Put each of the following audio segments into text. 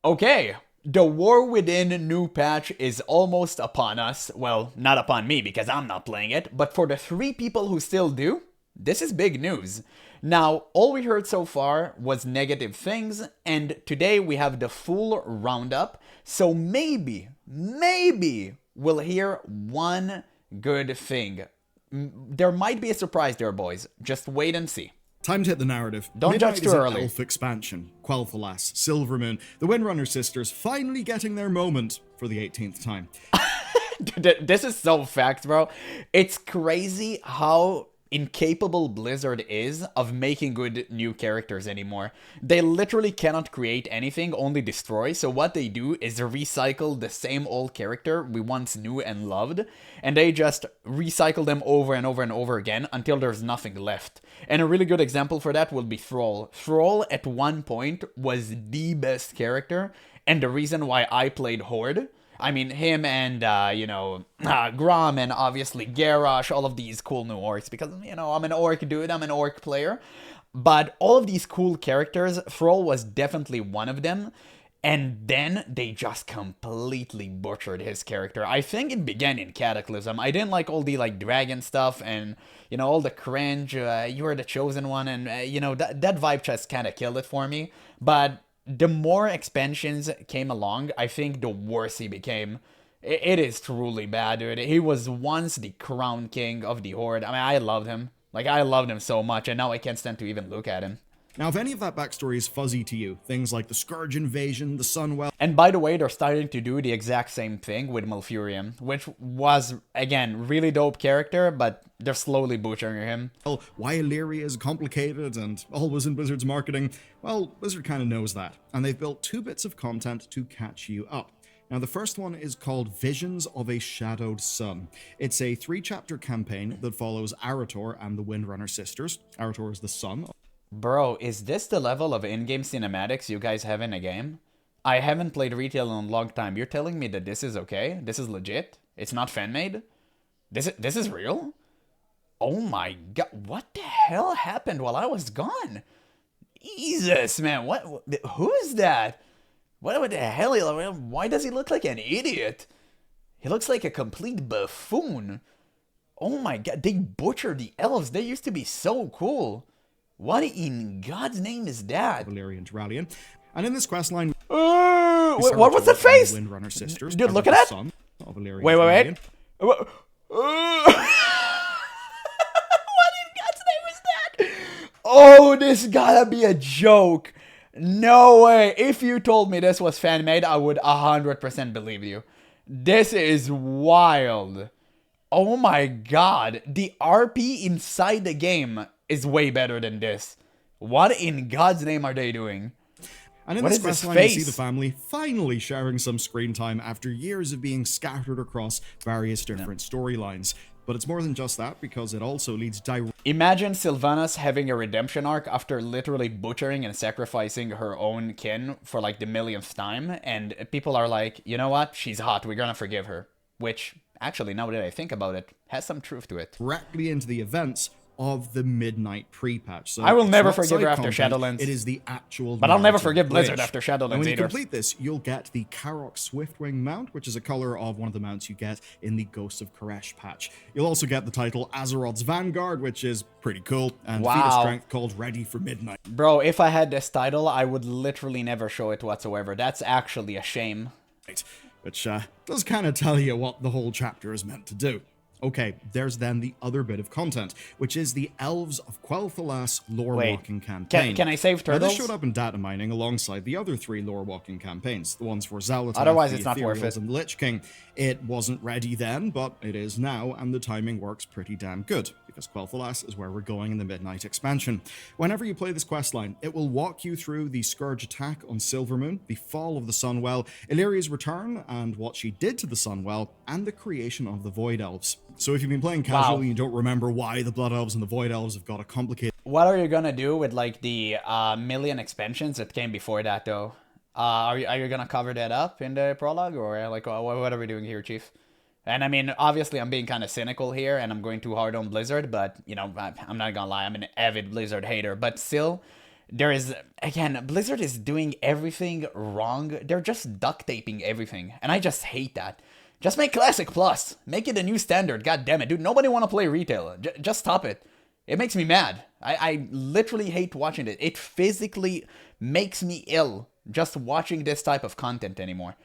Okay, the War Within new patch is almost upon us. Well, not upon me because I'm not playing it, but for the 3 people who still do, this is big news. Now, all we heard so far was negative things, and today we have the full roundup, so maybe we'll hear one good thing. There might be a surprise there, boys. Just wait and see. Time to hit the narrative. Don't Midnight judge too is an early. elf expansion. Quel'Thalas, Silvermoon, the Windrunner sisters finally getting their moment for the 18th time. This is so fact, bro. It's crazy how incapable Blizzard is of making good new characters anymore. They literally cannot create anything, only destroy. So what they do is recycle the same old character we once knew and loved, and they just recycle them over and over and over again until there's nothing left. And a really good example for that will be Thrall. Thrall at one point was the best character, and the reason why I played Horde. I mean, him and, Grom and obviously Garrosh, all of these cool new orcs, because, I'm an orc dude, I'm an orc player. But all of these cool characters, Thrall was definitely one of them. And then they just completely butchered his character. I think it began in Cataclysm. I didn't like all the, dragon stuff and, all the cringe, you were the chosen one, and, that vibe just kind of killed it for me. But the more expansions came along, I think the worse he became. It is truly bad, dude. He was once the crown king of the Horde. I mean, I loved him. I loved him so much, and now I can't stand to even look at him. Now, if any of that backstory is fuzzy to you, things like the Scourge invasion, the Sunwell... And by the way, they're starting to do the exact same thing with Malfurion, which was, again, really dope character, but they're slowly butchering him. Well, why Illyria is complicated and always in Blizzard's marketing, well, Blizzard kind of knows that, and they've built 2 bits of content to catch you up. Now, the first one is called Visions of a Shadowed Sun. It's a 3-chapter campaign that follows Arator and the Windrunner sisters. Arator is the son. Bro, is this the level of in-game cinematics you guys have in a game? I haven't played retail in a long time. You're telling me that this is okay? This is legit? It's not fan-made? This is real? Oh my god, what the hell happened while I was gone? Jesus, man, who is that? What the hell? Why does he look like an idiot? He looks like a complete buffoon. Oh my god, they butchered the elves. They used to be so cool. What in God's name is that? Valyrian Turallion. And in this questline... what was that face? Windrunner sisters, dude, look at that. Son of Valyrian wait. What in God's name is that? Oh, this gotta be a joke. No way. If you told me this was fan-made, I would 100% believe you. This is wild. Oh my god. The RP inside the game is way better than this. What in God's name are they doing? And in this questline, you see the family finally sharing some screen time after years of being scattered across various different storylines. But it's more than just that, because it also leads directly... Imagine Sylvanas having a redemption arc after literally butchering and sacrificing her own kin for the millionth time, and people are like, you know what, she's hot, we're gonna forgive her. Which, actually, now that I think about it, has some truth to it. Directly into the events of the Midnight pre-patch. So I will never forgive her after Shadowlands. It is the actual... But I'll never forgive Blizzard after Shadowlands either. When you complete this, you'll get the Karok Swiftwing mount, which is a color of one of the mounts you get in the Ghosts of Koresh patch. You'll also get the title Azeroth's Vanguard, which is pretty cool, and feat of strength called Ready for Midnight. Bro, if I had this title, I would literally never show it whatsoever. That's actually a shame. Which does kind of tell you what the whole chapter is meant to do. Okay, there's then the other bit of content, which is the Elves of Quel'Thalas lore-walking campaign. Can I save turtles? Now, this showed up in data mining alongside the other 3 lore-walking campaigns, the ones for Xal'atath, Otherwise, the it's not worth Ethereals, it. and the Lich King. It wasn't ready then, but it is now, and the timing works pretty damn good, because Quel'Thalas is where we're going in the Midnight expansion. Whenever you play this questline, it will walk you through the Scourge attack on Silvermoon, the fall of the Sunwell, Illyria's return, and what she did to the Sunwell, and the creation of the Void Elves. So if you've been playing casually and you don't remember why the Blood Elves and the Void Elves have got a complicated... What are you gonna do with the million expansions that came before that though? Are you gonna cover that up in the prologue, or what are we doing here, Chief? And I mean, obviously I'm being kind of cynical here and I'm going too hard on Blizzard, but I'm not gonna lie, I'm an avid Blizzard hater, but still, There is, again, Blizzard is doing everything wrong. They're just duct taping everything, and I just hate that. Just make Classic Plus. Make it a new standard. God damn it, dude. Nobody want to play retail. Just stop it. It makes me mad. I literally hate watching it. It physically makes me ill just watching this type of content anymore.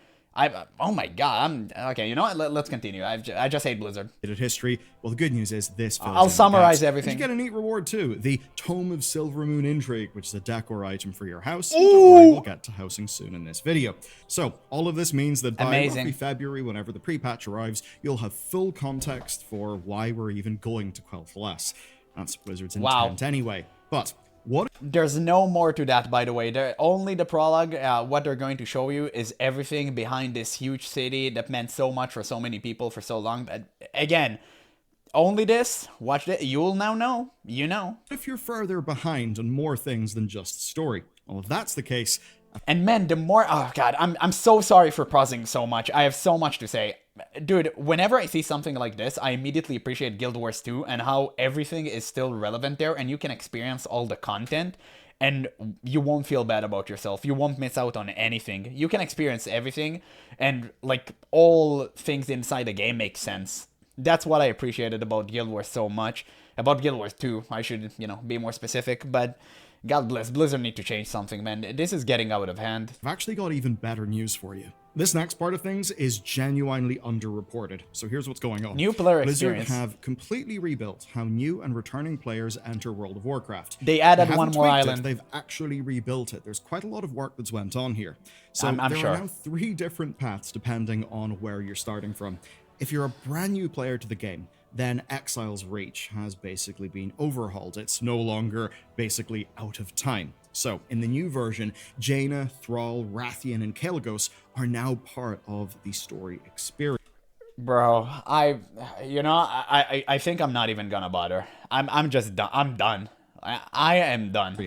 Oh my god, okay, you know what, let's continue. I just hate Blizzard. History. Well, the good news is this fills I'll summarize everything. You get a neat reward too. The Tome of Silver Moon Intrigue, which is a decor item for your house. Don't worry, we'll get to housing soon in this video. So, all of this means that by roughly February, whenever the pre-patch arrives, you'll have full context for why we're even going to Quell for Less. That's Blizzard's intent anyway. But what? There's no more to that, by the way. Only the prologue, what they're going to show you is everything behind this huge city that meant so much for so many people for so long. But again, only this. Watch it. You'll now know. You know. If you're further behind on more things than just story. Well, if that's the case. And man, the more... Oh god, I'm so sorry for pausing so much. I have so much to say. Dude, whenever I see something like this, I immediately appreciate Guild Wars 2 and how everything is still relevant there and you can experience all the content and you won't feel bad about yourself. You won't miss out on anything. You can experience everything and like all things inside the game make sense. That's what I appreciated about Guild Wars so much. About Guild Wars 2, I should, be more specific, but... God bless, Blizzard need to change something, man. This is getting out of hand. I've actually got even better news for you. This next part of things is genuinely underreported. So here's what's going on. New player experience. Blizzard have completely rebuilt how new and returning players enter World of Warcraft. They added one more island. They've actually rebuilt it. There's quite a lot of work that's went on here. So I'm there sure. are now 3 different paths depending on where you're starting from. If you're a brand new player to the game, then Exile's Reach has basically been overhauled. It's no longer basically out of time. So, in the new version, Jaina, Thrall, Rathian, and Kael'gos are now part of the story experience. Bro, I think I'm not even gonna bother. I'm just done. I'm done. I am done.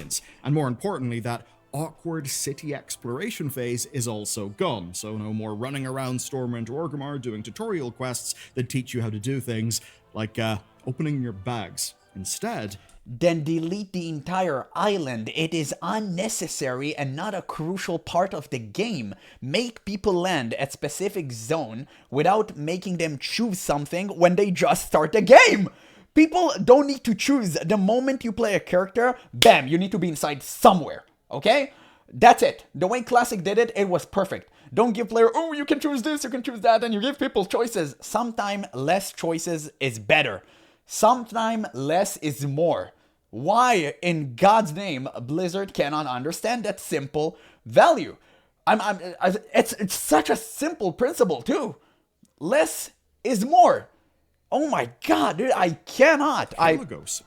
And more importantly, that awkward city exploration phase is also gone, so no more running around Stormwind or Orgrimmar doing tutorial quests that teach you how to do things like opening your bags. Instead, then delete the entire island. It is unnecessary and not a crucial part of the game. Make people land at specific zone without making them choose something when they just start the game. People don't need to choose. The moment you play a character, bam, you need to be inside somewhere. Okay? That's it. The way Classic did it, it was perfect. Don't give player, oh, you can choose this, you can choose that, and you give people choices. Sometimes less choices is better. Sometimes less is more. Why, in God's name, Blizzard cannot understand that simple value? It's such a simple principle, too. Less is more. Oh my god, dude, I cannot.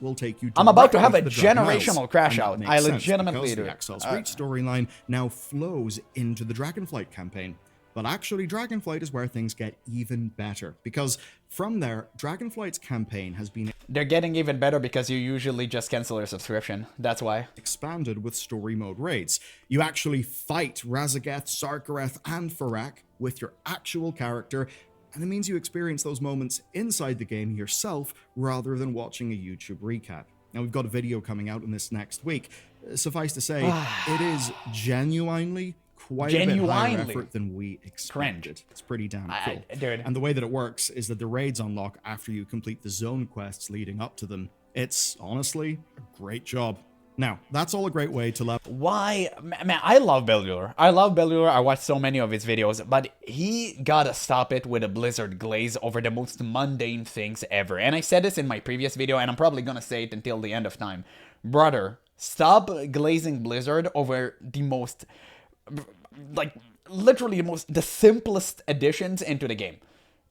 Will take you I'm about to have a generational Crashout. I legitimately do. The Exile's Reach storyline now flows into the Dragonflight campaign. But actually, Dragonflight is where things get even better. Because from there, Dragonflight's campaign has been... They're getting even better because you usually just cancel your subscription. That's why. ...expanded with story mode raids. You actually fight Razageth, Sarkareth, and Farak with your actual character, and it means you experience those moments inside the game yourself rather than watching a YouTube recap. Now, we've got a video coming out in this next week. Suffice to say, it is genuinely quite a bit higher effort than we expected. It's pretty damn cool. Dude. And the way that it works is that the raids unlock after you complete the zone quests leading up to them. It's honestly a great job. Now, that's all a great way to level. Why? Man, I love Bellular. I watched so many of his videos, but he gotta stop it with a Blizzard glaze over the most mundane things ever. And I said this in my previous video, and I'm probably gonna say it until the end of time. Brother, stop glazing Blizzard over the most, like, literally the simplest additions into the game.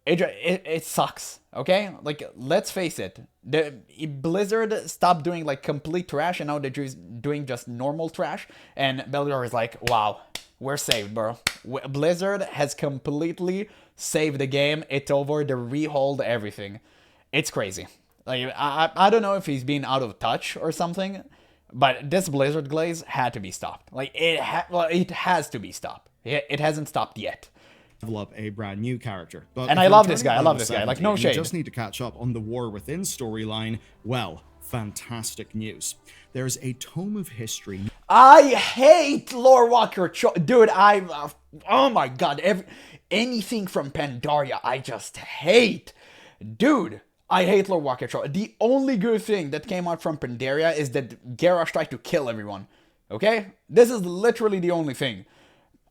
It sucks, okay? Like, let's face it. The Blizzard stopped doing, like, complete trash, and now they're just doing just normal trash. And Bellular is like, wow, we're saved, bro. Blizzard has completely saved the game. It's over. They rehauled everything. It's crazy. Like, I don't know if he's been out of touch or something, but this Blizzard glaze had to be stopped. Like, it has to be stopped. It hasn't stopped yet. Level up a brand new character. But and I love this guy. Like, no shade. You just need to catch up on the War Within storyline. Well, fantastic news. There's a tome of history. I hate Lore Walker dude, oh my god, anything from Pandaria I just hate. Dude, I hate Lore Walker The only good thing that came out from Pandaria is that Garrosh tried to kill everyone. Okay? This is literally the only thing.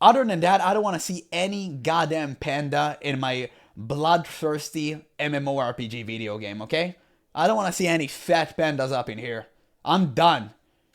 Other than that, I don't want to see any goddamn panda in my bloodthirsty MMORPG video game, okay? I don't want to see any fat pandas up in here. I'm done.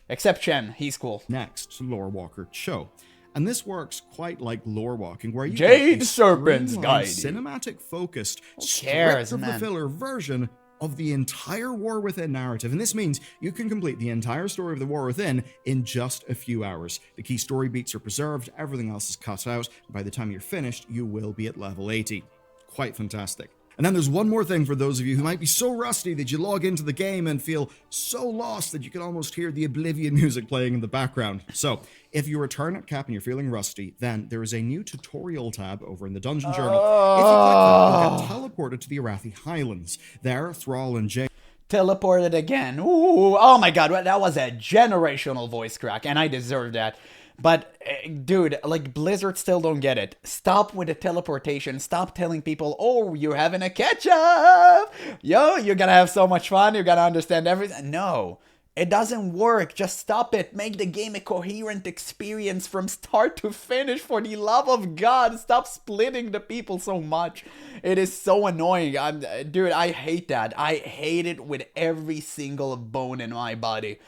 Except Chen, he's cool. Next, Lore Walker Cho. And this works quite like lore walking, where you Jade get a Serpent's Guide. cinematic-focused, cares, script-of-the-filler version of the entire War Within narrative, and this means you can complete the entire story of the War Within in just a few hours. The key story beats are preserved, everything else is cut out, and by the time you're finished, you will be at level 80. Quite fantastic. And then there's one more thing for those of you who might be so rusty that you log into the game and feel so lost that you can almost hear the Oblivion music playing in the background. So, if you return at cap and you're feeling rusty, then there is a new tutorial tab over in the Dungeon Journal. If you click that, you'll get teleported to the Arathi Highlands. There, Thrall and Jade teleported again. Ooh, oh my god, that was a generational voice crack, and I deserve that. But, dude, like, Blizzard still don't get it. Stop with the teleportation. Stop telling people, oh, you're having a catch-up. Yo, you're gonna have so much fun. You're gonna understand everything. No, it doesn't work. Just stop it. Make the game a coherent experience from start to finish. For the love of God, stop splitting the people so much. It is so annoying. Dude, I hate that. I hate it with every single bone in my body.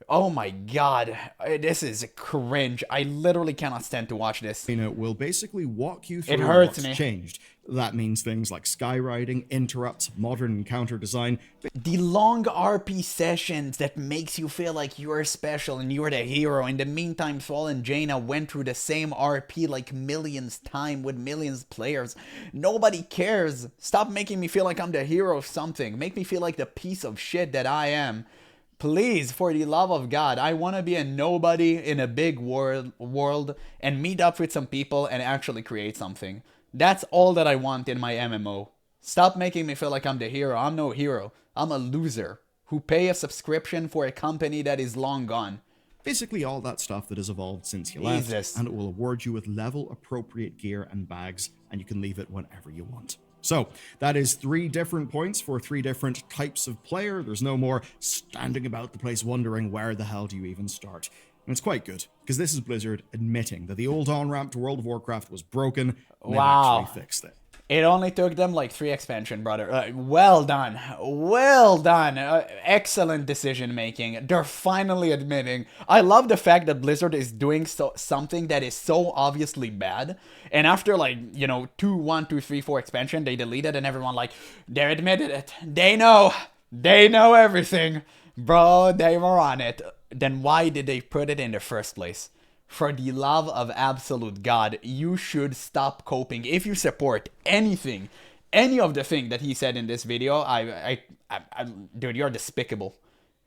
Oh my god, this is cringe. I literally cannot stand to watch this. Will basically walk you through it hurts what's me. changed. That means things like skywriting, interrupts, modern encounter design. The long RP sessions that makes you feel like you're special and you're the hero. In the meantime, Thrall and Jaina went through the same RP like millions time with millions of players. Nobody cares. Stop making me feel like I'm the hero of something. Make me feel like the piece of shit that I am. Please, for the love of God, I want to be a nobody in a big world and meet up with some people and actually create something. That's all that I want in my MMO. Stop making me feel like I'm the hero. I'm no hero. I'm a loser who pay a subscription for a company that is long gone. Basically all that stuff that has evolved since you left, and it will award you with level-appropriate gear and bags, and you can leave it whenever you want. So, that is 3 different points for 3 different types of player. There's no more standing about the place wondering where the hell do you even start. And it's quite good, because this is Blizzard admitting that the old on-ramp to World of Warcraft was broken, and they've actually fixed it. It only took them like 3 expansion, brother. Well done. Well done. Excellent decision making. They're finally admitting. I love the fact that Blizzard is doing something that is so obviously bad. And after like, 1, 2, 3, 4 expansion, they deleted and everyone like, they admitted it. They know. They know everything. Bro, they were on it. Then why did they put it in the first place? For the love of absolute God, you should stop coping. If you support anything, any of the thing that he said in this video, dude, you're despicable.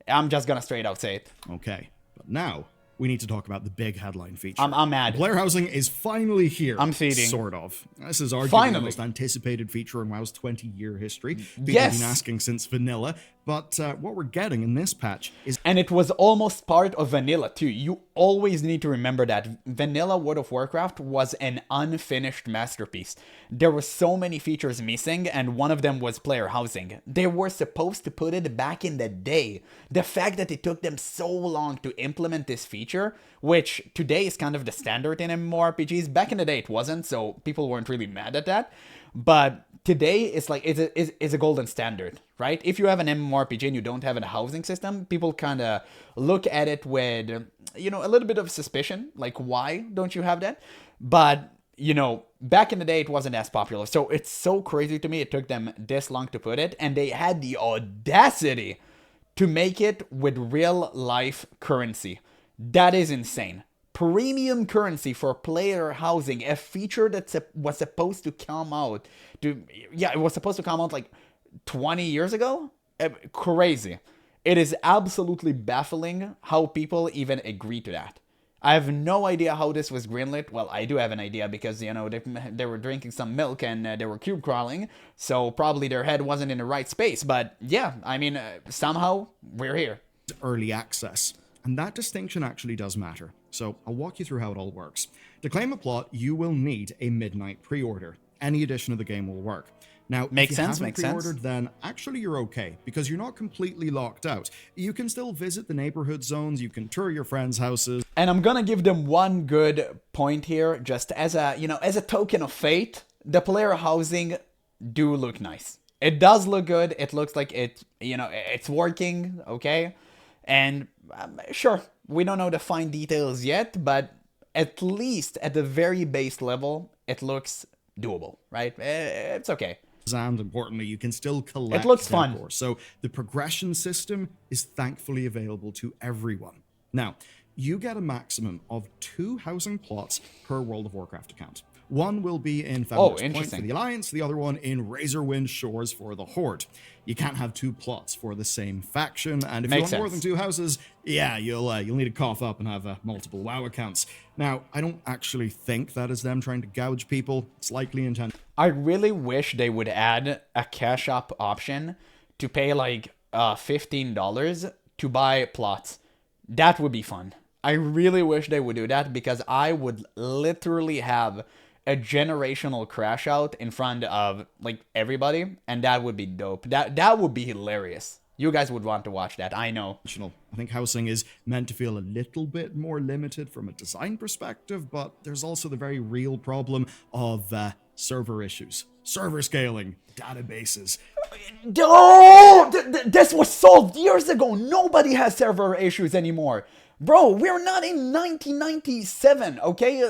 I'm just gonna straight out say it. Okay, but now we need to talk about the big headline feature. I'm mad. Player housing is finally here. I'm feeding. Sort of. This is arguably the most anticipated feature in WoW's 20-year history. People have been asking since vanilla. But what we're getting in this patch is... And it was almost part of vanilla too. You always need to remember that. Vanilla World of Warcraft was an unfinished masterpiece. There were so many features missing, and one of them was player housing. They were supposed to put it back in the day. The fact that it took them so long to implement this feature, which today is kind of the standard in MMORPGs. Back in the day it wasn't, so people weren't really mad at that. But today it's like it's a golden standard, right? If you have an MMORPG and you don't have a housing system, people kind of look at it with a little bit of suspicion, like why don't you have that? But back in the day it wasn't as popular, so it's so crazy to me it took them this long to put it, and they had the audacity to make it with real life currency. That is insane. Premium currency for player housing, a feature that was supposed to come out it was supposed to come out like 20 years ago. Crazy. It is absolutely baffling how people even agree to that. I have no idea how this was greenlit. Well, I do have an idea because, you know, they were drinking some milk and they were cube crawling, so probably their head wasn't in the right space. But yeah, I mean, somehow we're here. Early access. And that distinction actually does matter. So I'll walk you through how it all works. To claim a plot, you will need a midnight pre-order. Any edition of the game will work. Now, Makes if you sense, haven't makes sense. pre-ordered, then actually you're okay, because you're not completely locked out. You can still visit the neighborhood zones, you can tour your friends' houses. And I'm gonna give them one good point here, just as a, you know, as a token of fate. The player housing do look nice. It does look good. It looks like it, you know, it's working, okay? And sure, we don't know the fine details yet, but at least at the very base level, it looks doable, right? It's okay. And importantly, you can still collect It looks decor. fun. So the progression system is thankfully available to everyone. Now, you get a maximum of 2 housing plots per World of Warcraft account. One will be in Founders Point for interesting. the Alliance, the other one in Razorwind Shores for the Horde. You can't have 2 plots for the same faction, and if Makes you want more sense. than 2 houses, yeah, you'll need to cough up and have multiple WoW accounts. Now, I don't actually think that is them trying to gouge people. It's likely intended. I really wish they would add a cash up option to pay like $15 to buy plots. That would be fun. I really wish they would do that because I would literally have a generational crash out in front of like everybody, and that would be dope. That would be hilarious. You guys would want to watch that, I know. I think housing is meant to feel a little bit more limited from a design perspective, but there's also the very real problem of server issues, server scaling, databases. Oh, this was solved years ago. Nobody has server issues anymore. Bro, we're not in 1997, okay?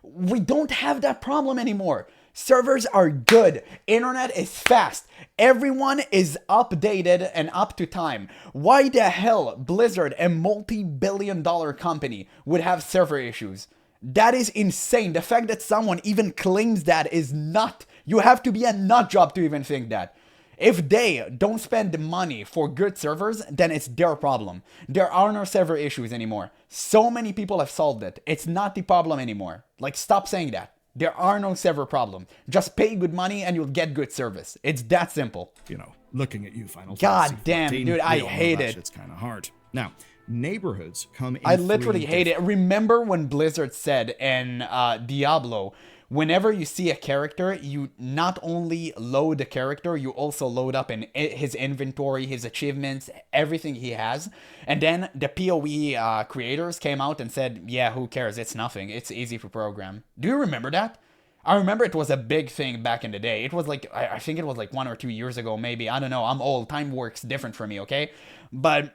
We don't have that problem anymore. Servers are good. Internet is fast. Everyone is updated and up to time. Why the hell Blizzard, a multi-billion-dollar company, would have server issues? That is insane. The fact that someone even claims that is nut. You have to be a nut job to even think that. If they don't spend money for good servers, then it's their problem. There are no server issues anymore. So many people have solved it. It's not the problem anymore. Like, stop saying that. There are no server problem. Just pay good money and you'll get good service. It's that simple. You know, looking at you, Final God Fantasy damn, 14, dude, I we all know hate that it. shit's kind of hard. Now, neighborhoods come in I literally 3 hate it. Remember when Blizzard said in Diablo, whenever you see a character, you not only load the character, you also load up in his inventory, his achievements, everything he has. And then the PoE creators came out and said, yeah, who cares? It's nothing. It's easy to program. Do you remember that? I remember it was a big thing back in the day. It was like, I think it was like 1 or 2 years ago, maybe. I don't know. I'm old. Time works different for me, okay? But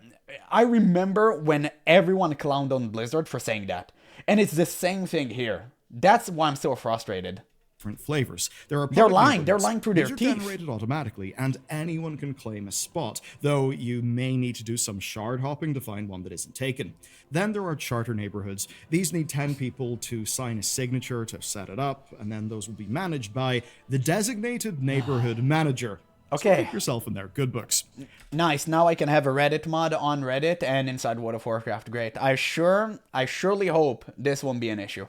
I remember when everyone clowned on Blizzard for saying that. And it's the same thing here. That's why I'm so frustrated. Different flavors. They're lying. They're lying through their These are teeth. generated automatically, and anyone can claim a spot, though you may need to do some shard hopping to find one that isn't taken. Then there are charter neighborhoods. These need 10 people to sign a signature to set it up, and then those will be managed by the designated neighborhood manager. Okay. So keep yourself in there. Good books. Nice. Now I can have a Reddit mod on Reddit and inside World of Warcraft. Great. I surely hope this won't be an issue.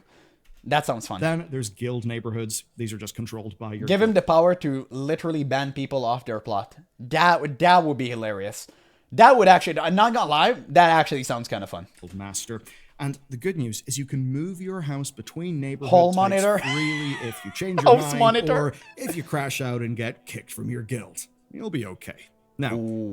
That sounds fun. Then there's guild neighborhoods. These are just controlled by your Give him the power to literally ban people off their plot. That would be hilarious. That would actually, I'm not gonna lie, that actually sounds kind of fun. guild master. And the good news is you can move your house between neighborhood Hall types monitor. freely if you change your House mind monitor. or if you crash out and get kicked from your guild. You'll be okay. Now,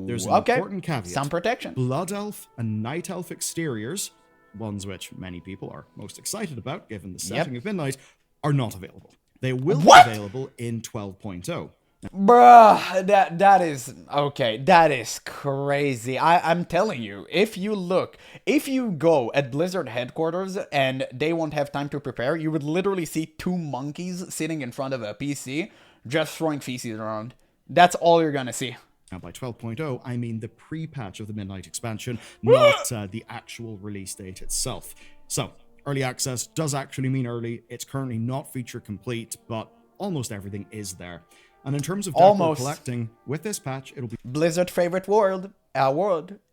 there's an Okay. important caveat. Some protection. Blood Elf and Night Elf exteriors, ones which many people are most excited about given the setting of Midnight, are not available. They will What? be available in 12.0. Bruh, that is okay. That is crazy. I'm telling you, if you go at Blizzard headquarters and they won't have time to prepare, you would literally see 2 monkeys sitting in front of a PC just throwing feces around. That's all you're gonna see. Now, by 12.0, I mean the pre-patch of the Midnight expansion, not the actual release date itself. So, early access does actually mean early. It's currently not feature complete, but almost everything is there. And in terms of decor collecting, with this patch, it'll be Blizzard favorite world.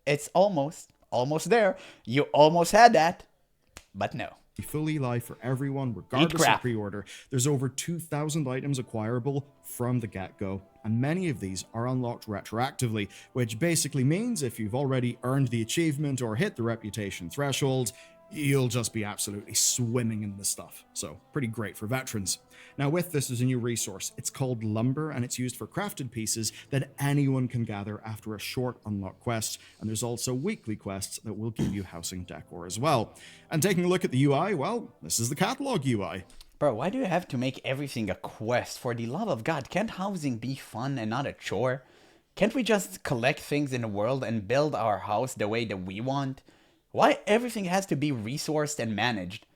It's almost there. You almost had that. But no. Fully live for everyone, regardless of pre-order. There's over 2,000 items acquirable from the get-go, and many of these are unlocked retroactively, which basically means if you've already earned the achievement or hit the reputation threshold, you'll just be absolutely swimming in the stuff. So, pretty great for veterans. Now with this, there's a new resource. It's called Lumber, and it's used for crafted pieces that anyone can gather after a short unlock quest. And there's also weekly quests that will give you housing decor as well. And taking a look at the UI, well, this is the catalog UI. Bro, why do you have to make everything a quest? For the love of God, can't housing be fun and not a chore? Can't we just collect things in the world and build our house the way that we want? Why everything has to be resourced and managed?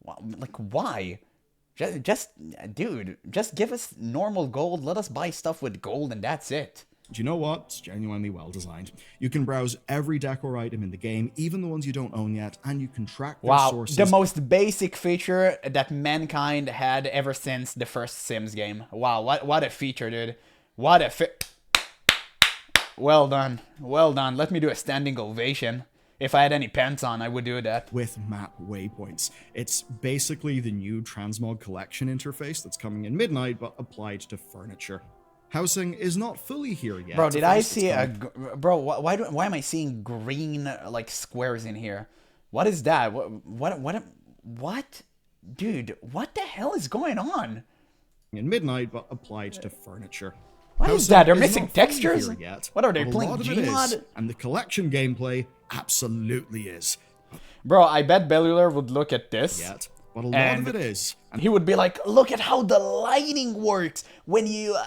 Like, why? Dude, just give us normal gold, let us buy stuff with gold, and that's it. Do you know what? It's genuinely well designed. You can browse every decor item in the game, even the ones you don't own yet, and you can track their sources. The most basic feature that mankind had ever since the first Sims game. Wow, what a feature, dude. What a Well done. Well done. Let me do a standing ovation. If I had any pants on, I would do that. With map waypoints. It's basically the new transmog collection interface that's coming in Midnight, but applied to furniture. Housing is not fully here yet. Bro, did I see Bro, why am I seeing green, like, squares in here? What is that? What? Dude, what the hell is going on? In Midnight, but applied to furniture. What is that? They're missing textures? What are they playing? Gmod? And the collection gameplay absolutely is. Bro, I bet Bellular would look at this. But a lot of it is. And he would be like, look at how the lighting works. When you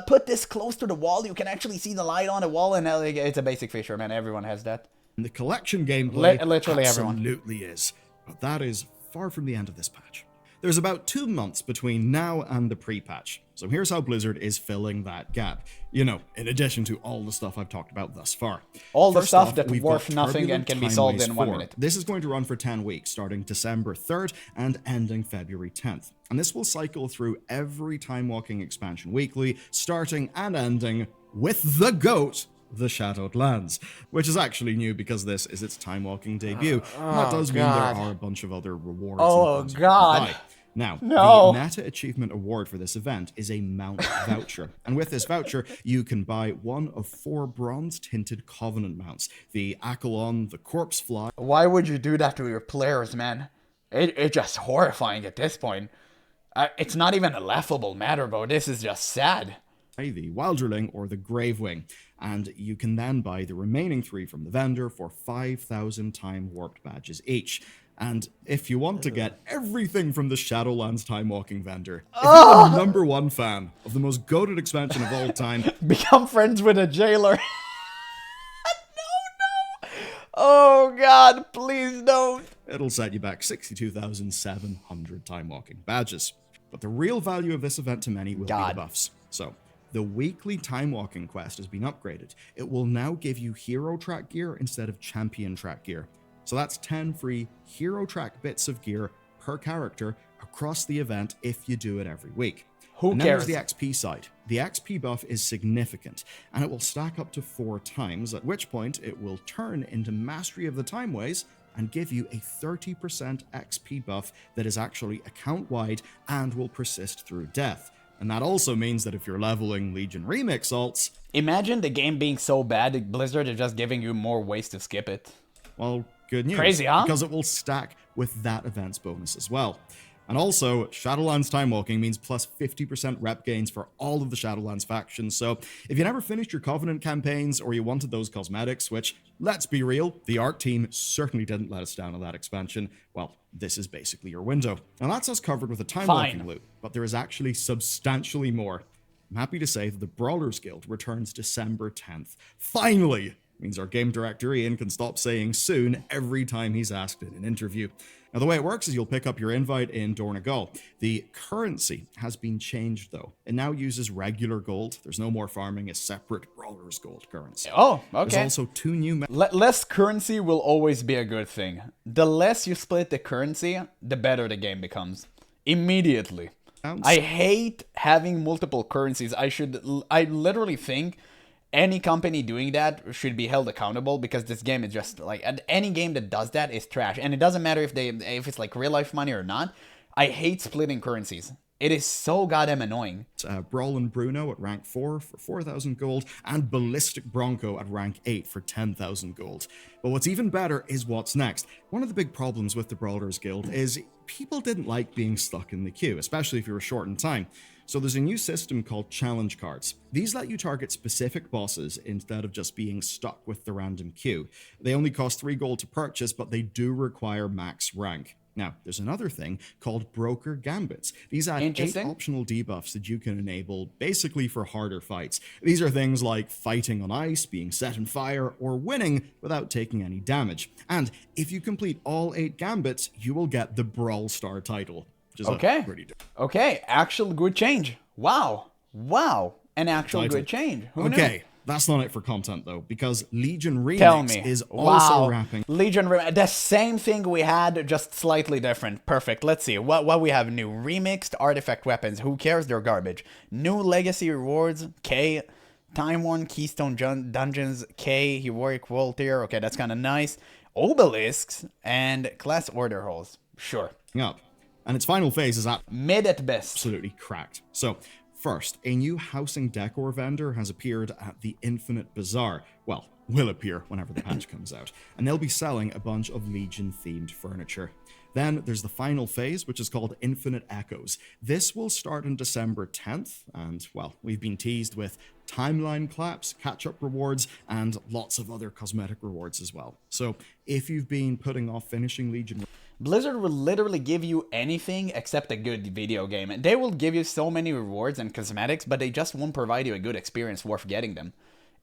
put this close to the wall, you can actually see the light on the wall. And it's a basic feature, man. Everyone has that. And the collection gameplay literally absolutely is. But that is far from the end of this patch. There's about 2 months between now and the pre-patch. So here's how Blizzard is filling that gap. You know, in addition to all the stuff I've talked about thus far. All the stuff that worth nothing and can be solved in 1 minute. This is going to run for 10 weeks, starting December 3rd and ending February 10th. And this will cycle through every Time Walking expansion weekly, starting and ending with the GOAT, the Shadowed Lands, which is actually new because this is its Time Walking debut. And that does mean there are a bunch of other rewards. Oh, God. Now, the Meta Achievement Award for this event is a Mount voucher. And with this voucher, you can buy one of 4 bronze-tinted Covenant mounts. The Accolon, the Corpse Fly. Why would you do that to your players, man? It's just horrifying at this point. It's not even a laughable matter, bro. This is just sad. The Wilderling or the Gravewing. And you can then buy the remaining 3 from the vendor for 5,000 Time Warped badges each. And if you want to get everything from the Shadowlands Time Walking vendor, if you're the #1 fan of the most goated expansion of all time, become friends with a jailer. No. Oh, God, please don't. It'll set you back 62,700 Time Walking badges. But the real value of this event to many will be the buffs. So, the weekly Time Walking quest has been upgraded. It will now give you hero track gear instead of champion track gear. So that's 10 free hero track bits of gear per character across the event if you do it every week. Who cares? There's the XP side. The XP buff is significant, and it will stack up to 4 times, at which point it will turn into Mastery of the Timeways and give you a 30% XP buff that is actually account-wide and will persist through death. And that also means that if you're leveling Legion Remix alts... Imagine the game being so bad that Blizzard is just giving you more ways to skip it. Well, good news. Crazy, huh? Because it will stack with that event's bonus as well. And also, Shadowlands Time Walking means plus 50% rep gains for all of the Shadowlands factions, so if you never finished your Covenant campaigns or you wanted those cosmetics, which, let's be real, the art team certainly didn't let us down on that expansion, well, this is basically your window. And that's us covered with a Time Walking loot, but there is actually substantially more. I'm happy to say that the Brawlers Guild returns December 10th. Finally! Means our game director Ian can stop saying soon every time he's asked in an interview. Now the way it works is you'll pick up your invite in Donegal. The currency has been changed though. It now uses regular gold. There's no more farming a separate Brawlers Gold currency. Oh, okay. There's also 2 new... less currency will always be a good thing. The less you split the currency, the better the game becomes. Immediately. I hate having multiple currencies. I literally think Any company doing that should be held accountable, because this game is just like, and any game that does that is trash. And it doesn't matter if it's like real life money or not. I hate splitting currencies. It is so goddamn annoying. Brawlin' Bruno at rank 4 for 4,000 gold, and Ballistic Bronco at rank 8 for 10,000 gold. But what's even better is what's next. One of the big problems with the Brawlers Guild is people didn't like being stuck in the queue, especially if you were short in time. So there's a new system called challenge cards. These let you target specific bosses instead of just being stuck with the random queue. They only cost 3 gold to purchase, but they do require max rank. Now, there's another thing called Broker Gambits. These add 8 optional debuffs that you can enable basically for harder fights. These are things like fighting on ice, being set on fire, or winning without taking any damage. And if you complete all 8 Gambits, you will get the Brawl Star title. Which is pretty okay, actual good change. Wow. An actual good change. Who knew? That's not it for content, though, because Legion Remix is also wrapping. Legion Remix, the same thing we had, just slightly different. Perfect. Let's see. What we have new. Remixed artifact weapons. Who cares? They're garbage. New legacy rewards. K. Time Worn Keystone Dungeons. K. Heroic World Tier. Okay, that's kind of nice. Obelisks and class order holes. Sure. Up. And its final phase is at mid at best. Absolutely cracked. So, first, a new housing decor vendor has appeared at the Infinite Bazaar. Well, will appear whenever the patch comes out. And they'll be selling a bunch of Legion-themed furniture. Then there's the final phase, which is called Infinite Echoes. This will start on December 10th, and, well, we've been teased with timeline claps, catch-up rewards, and lots of other cosmetic rewards as well. So, if you've been putting off finishing Legion... Blizzard will literally give you anything except a good video game. They will give you so many rewards and cosmetics, but they just won't provide you a good experience worth getting them.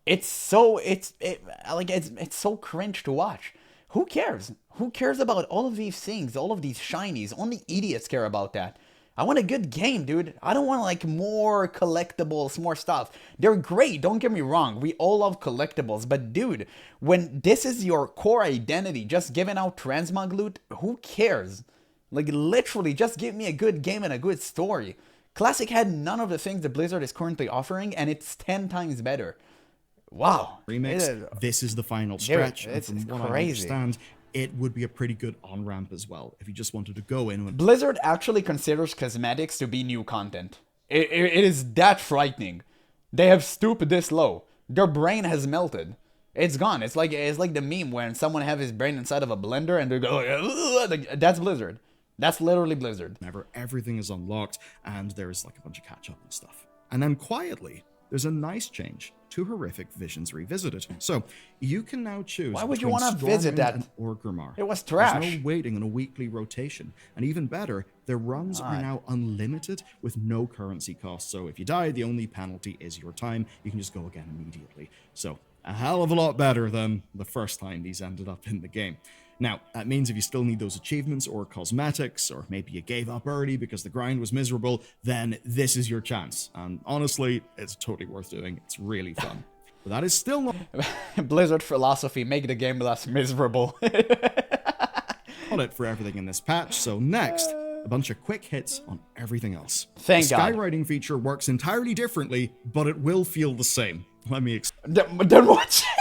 It's so cringe to watch. Who cares? Who cares about all of these things, all of these shinies? Only idiots care about that. I want a good game, dude. I don't want like more collectibles, more stuff. They're great, don't get me wrong. We all love collectibles, but dude, when this is your core identity, just giving out transmog loot, who cares? Like literally, just give me a good game and a good story. Classic had none of the things that Blizzard is currently offering, and it's 10 times better. Wow. Remix, this is the final stretch. It's from what crazy. I understand, it would be a pretty good on-ramp as well, if you just wanted to go in. Blizzard actually considers cosmetics to be new content. It is that frightening. They have stooped this low. Their brain has melted. It's gone. It's like the meme when someone have his brain inside of a blender and they go, like, that's Blizzard. That's literally Blizzard. Whenever everything is unlocked and there's like a bunch of catch-up and stuff. And then quietly, there's a nice change to Horrific Visions Revisited. So, you can now choose. Why would you want to visit that? Orgrimmar. It was trash. There's no waiting on a weekly rotation. And even better, their runs are now unlimited with no currency cost. So, if you die, the only penalty is your time. You can just go again immediately. So, a hell of a lot better than the first time these ended up in the game. Now, that means if you still need those achievements or cosmetics, or maybe you gave up early because the grind was miserable, then this is your chance. And honestly, it's totally worth doing. It's really fun. But that is still not... Blizzard philosophy, make the game less miserable. Not it for everything in this patch, so next, a bunch of quick hits on everything else. Thank God. The skywriting feature works entirely differently, but it will feel the same. Let me explain. Then what changed?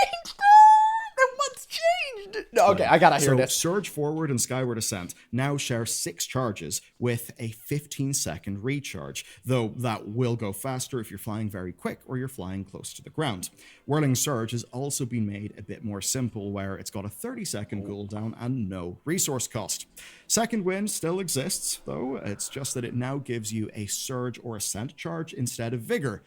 Okay, I gotta hear this. Surge Forward and Skyward Ascent now share 6 charges with a 15-second recharge, though that will go faster if you're flying very quick or you're flying close to the ground. Whirling Surge has also been made a bit more simple, where it's got a 30-second cooldown and no resource cost. Second Wind still exists, though. It's just that it now gives you a Surge or Ascent charge instead of Vigor.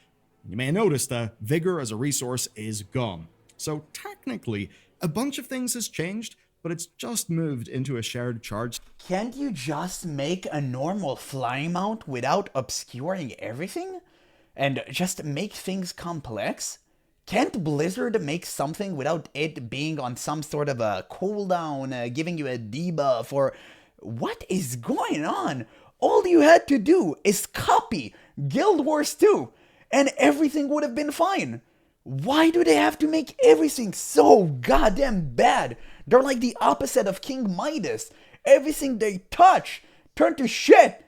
You may notice that Vigor as a resource is gone. So technically, a bunch of things has changed, but it's just moved into a shared charge. Can't you just make a normal flying mount without obscuring everything? And just make things complex? Can't Blizzard make something without it being on some sort of a cooldown, giving you a debuff, or... What is going on? All you had to do is copy Guild Wars 2, and everything would have been fine. Why do they have to make everything so goddamn bad? They're like the opposite of King Midas. Everything they touch turn to shit.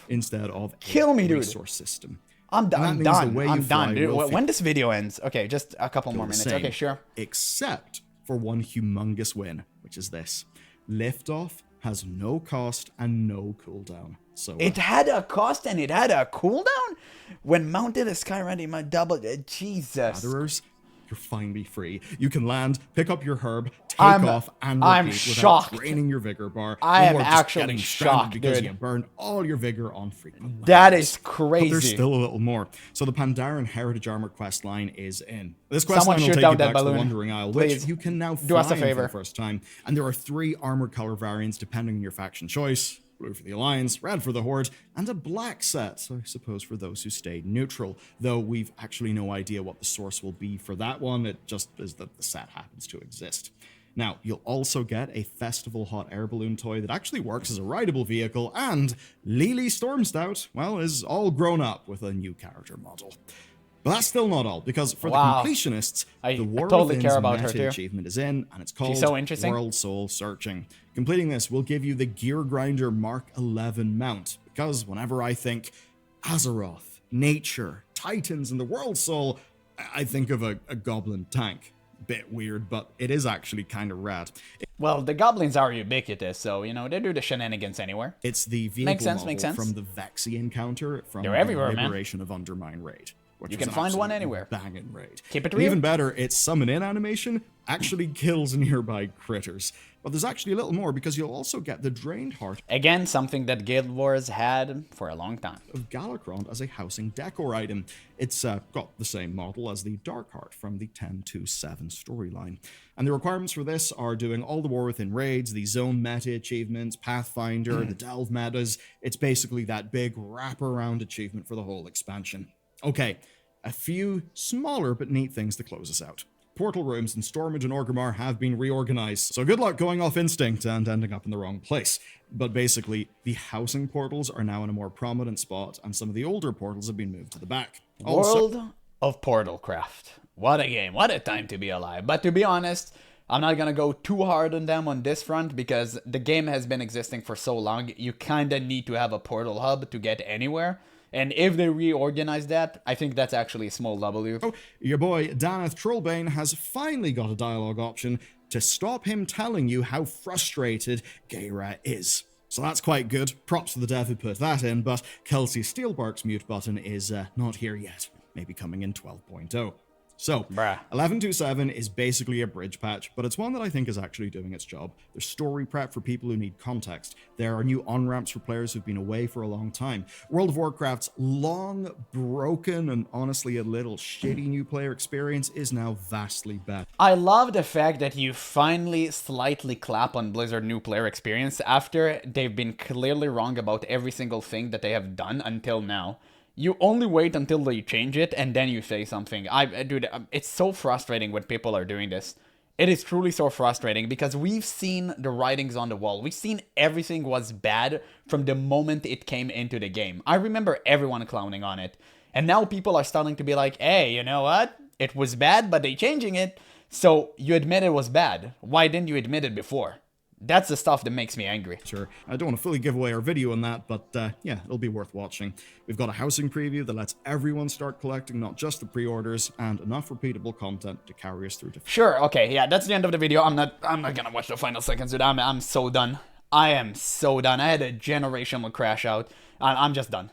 Instead of kill me, dude. Resource system. I'm And that done. means the way you I'm fly done. Dude, will when this video ends. Okay, just a couple more the minutes. same, Okay, sure. except for one humongous win, which is this. Liftoff has no cost and no cooldown. So It had a cost and it had a cooldown? When mounted as Skyrim, my double... Jesus. gatherers, you're finally free. You can land, pick up your herb, take I'm- off, and I'm repeat without shocked. draining your vigor bar. I am or just actually getting stranded shocked, because dude. you burned all your vigor on frequent That lands. is But there's crazy. still a little more. So the Pandaren Heritage Armor questline is in. This questline Someone will shoot take down you that back to the balloon. Wandering Isle, Please. which you can now Do us a fly in for favor. the first time. And there are 3 armor color variants depending on your faction choice. Blue for the Alliance, red for the Horde, and a black set, I suppose, for those who stayed neutral, though we've actually no idea what the source will be for that one. It just is that the set happens to exist. Now, you'll also get a Festival Hot Air Balloon toy that actually works as a rideable vehicle, and Lily Stormstout, well, is all grown up with a new character model. But that's still not all, because for Wow. the completionists, I the War totally Within's care about her meta too. achievement is in, and it's called so interesting. World Soul Searching. Completing this will give you the Gear Grinder Mark 11 mount, because whenever I think Azeroth, nature, titans, and the World Soul, I think of a goblin tank. Bit weird, but it is actually kind of rad. Well, the goblins are ubiquitous, so, you know, they do the shenanigans anywhere. It's the vehicle sense, model makes sense. from the Vexy encounter from They're everywhere, the man. Liberation of Undermine raid. Which You was can an find one absolutely anywhere. Banging raid. Keep it And real. even better, its summon in animation actually kills nearby critters. But there's actually a little more because you'll also get the Drained Heart Again, something that Guild Wars had for a long time. of Galakrond as a housing decor item. It's got the same model as the Dark Heart from the 10.2.7 storyline. And the requirements for this are doing all the War Within raids, the Zone meta achievements, Pathfinder, the Delve metas. It's basically that big wraparound achievement for the whole expansion. Okay, a few smaller but neat things to close us out. Portal rooms in Stormage and Orgrimmar have been reorganized, so good luck going off instinct and ending up in the wrong place. But basically, the housing portals are now in a more prominent spot, and some of the older portals have been moved to the back. World of Portalcraft. What a game. What a time to be alive. But to be honest, I'm not gonna go too hard on them on this front because the game has been existing for so long, you kinda need to have a portal hub to get anywhere. And if they reorganize that, I think that's actually a small W. Your boy Daneth Trollbane has finally got a dialogue option to stop him telling you how frustrated Geira is. So that's quite good. Props to the dev who put that in, but Kelsey Steelbark's mute button is not here yet. Maybe coming in 12.0. So, Bruh. 11.2.7 is basically a bridge patch, but it's one that I think is actually doing its job. There's story prep for people who need context. There are new on-ramps for players who've been away for a long time. World of Warcraft's long, broken, and honestly a little shitty new player experience is now vastly better. I love the fact that you finally slightly clap on Blizzard new player experience after they've been clearly wrong about every single thing that they have done until now. You only wait until they change it and then you say something. Dude, it's so frustrating when people are doing this. It is truly so frustrating because we've seen the writings on the wall. We've seen everything was bad from the moment it came into the game. I remember everyone clowning on it. And now people are starting to be like, hey, you know what? It was bad, but they changing it. So you admit it was bad. Why didn't you admit it before? That's the stuff that makes me angry. Sure, I don't want to fully give away our video on that, but yeah, it'll be worth watching. We've got a housing preview that lets everyone start collecting, not just the pre-orders, and enough repeatable content to carry us through to... Sure, okay, yeah, that's the end of the video. I'm not gonna watch the final seconds, dude. I'm so done. I am so done. I had a generational crash out. I'm just done.